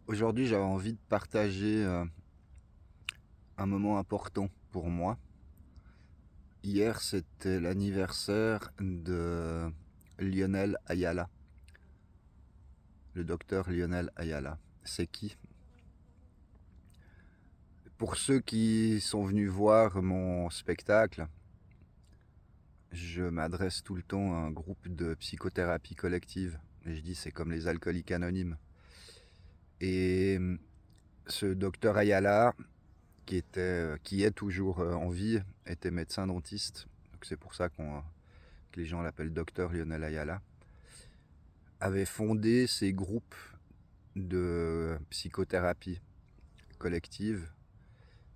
Aujourd'hui, j'avais envie de partager un moment important pour moi. Hier, c'était l'anniversaire de Lionel Ayala, le docteur Lionel Ayala. C'est qui? Pour ceux qui sont venus voir mon spectacle, je m'adresse tout le temps à un groupe de psychothérapie collective. Et je dis c'est comme les alcooliques anonymes. Et ce docteur Ayala, qui est toujours en vie, était médecin dentiste. Donc c'est pour ça que les gens l'appellent docteur Lionel Ayala, avait fondé ces groupes de psychothérapie collective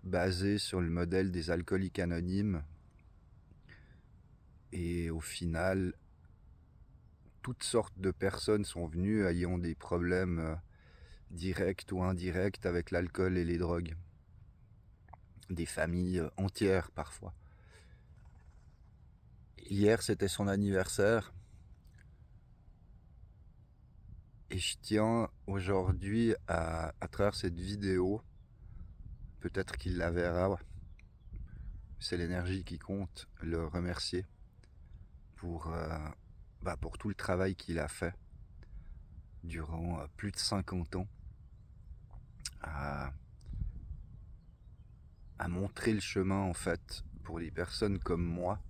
basés sur le modèle des alcooliques anonymes. Et au final, toutes sortes de personnes sont venues ayant des problèmes directs ou indirects avec l'alcool et les drogues. Des familles entières parfois. Hier, c'était son anniversaire. Et je tiens aujourd'hui à travers cette vidéo, peut-être qu'il la verra, c'est l'énergie qui compte, le remercier pour tout le travail qu'il a fait durant plus de 50 ans à, à montrer le chemin en fait pour les personnes comme moi.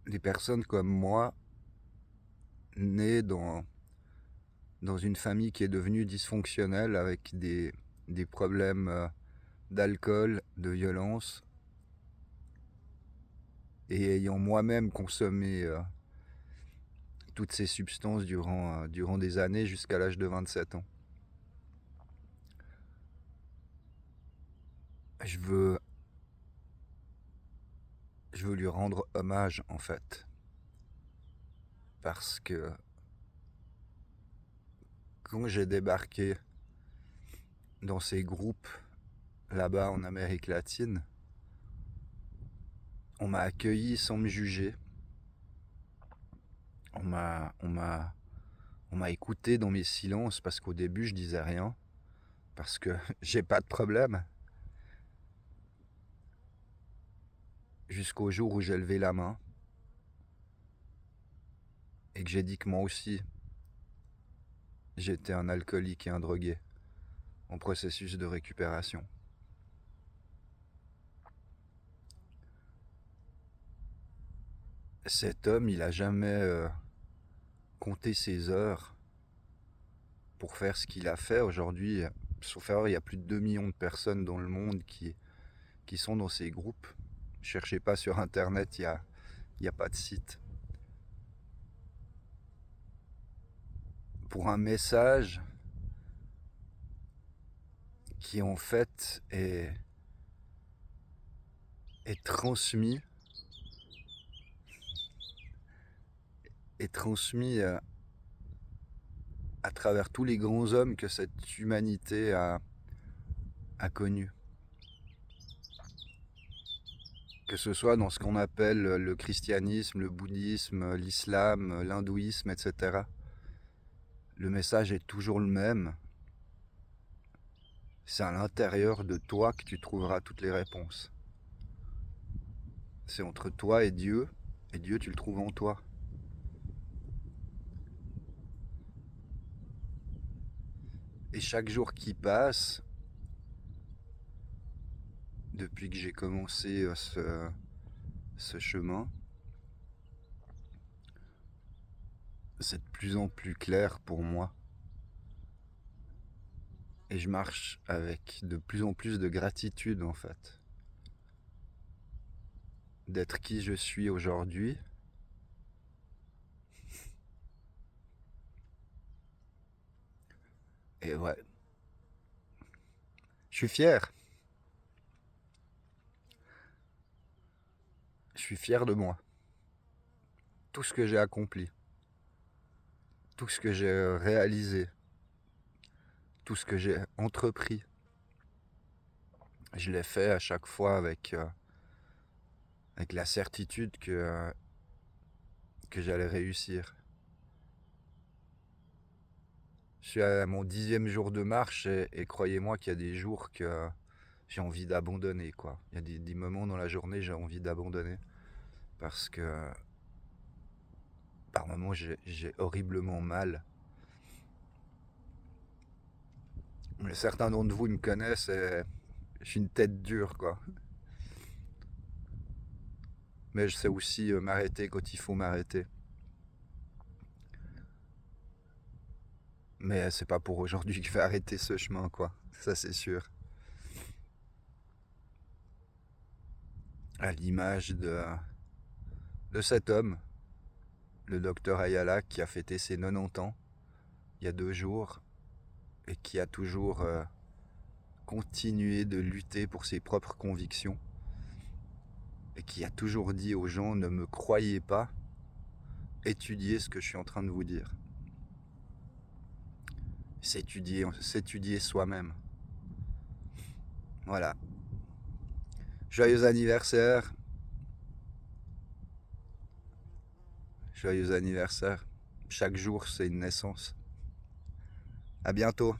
Les personnes comme moi, nées dans une famille qui est devenue dysfonctionnelle avec des problèmes d'alcool, de violence, et ayant moi-même consommé toutes ces substances durant des années jusqu'à l'âge de 27 ans. Je veux, je veux lui rendre hommage en fait, parce que quand j'ai débarqué dans ces groupes là-bas en Amérique latine, on m'a accueilli sans me juger, on m'a, on m'a, on m'a écouté dans mes silences parce qu'au début je disais rien, parce que j'ai pas de problème, jusqu'au jour où j'ai levé la main et que j'ai dit que moi aussi j'étais un alcoolique et un drogué en processus de récupération. Cet homme, il a jamais compté ses heures pour faire ce qu'il a fait. Aujourd'hui, sauf erreur, il y a plus de 2 millions de personnes dans le monde qui sont dans ces groupes. Cherchez pas sur internet, il y a pas de site. Pour un message qui en fait est transmis, à travers tous les grands hommes que cette humanité a connus. Que ce soit dans ce qu'on appelle le christianisme, le bouddhisme, l'islam, l'hindouisme, etc. Le message est toujours le même. C'est à l'intérieur de toi que tu trouveras toutes les réponses. C'est entre toi et Dieu tu le trouves en toi. Et chaque jour qui passe, depuis que j'ai commencé ce chemin, c'est de plus en plus clair pour moi. Et je marche avec de plus en plus de gratitude en fait. D'être qui je suis aujourd'hui. Et ouais, je suis fier. Je suis fier de moi. Tout ce que j'ai accompli. Tout ce que j'ai réalisé. Tout ce que j'ai entrepris. Je l'ai fait à chaque fois avec avec la certitude que j'allais réussir. Je suis à mon 10e jour de marche et croyez-moi qu'il y a des jours que j'ai envie d'abandonner, quoi. Il y a des moments dans la journée, j'ai envie d'abandonner parce que par moments, j'ai horriblement mal. Mais certains d'entre vous me connaissent et je suis une tête dure, quoi. Mais je sais aussi m'arrêter quand il faut m'arrêter. Mais c'est pas pour aujourd'hui que je vais arrêter ce chemin, quoi. Ça, c'est sûr. À l'image de cet homme, le docteur Ayala, qui a fêté ses 90 ans il y a 2 jours et qui a toujours continué de lutter pour ses propres convictions et qui a toujours dit aux gens: ne me croyez pas, étudiez ce que je suis en train de vous dire. S'étudier soi-même. Voilà. Joyeux anniversaire. Joyeux anniversaire. Chaque jour, c'est une naissance. À bientôt.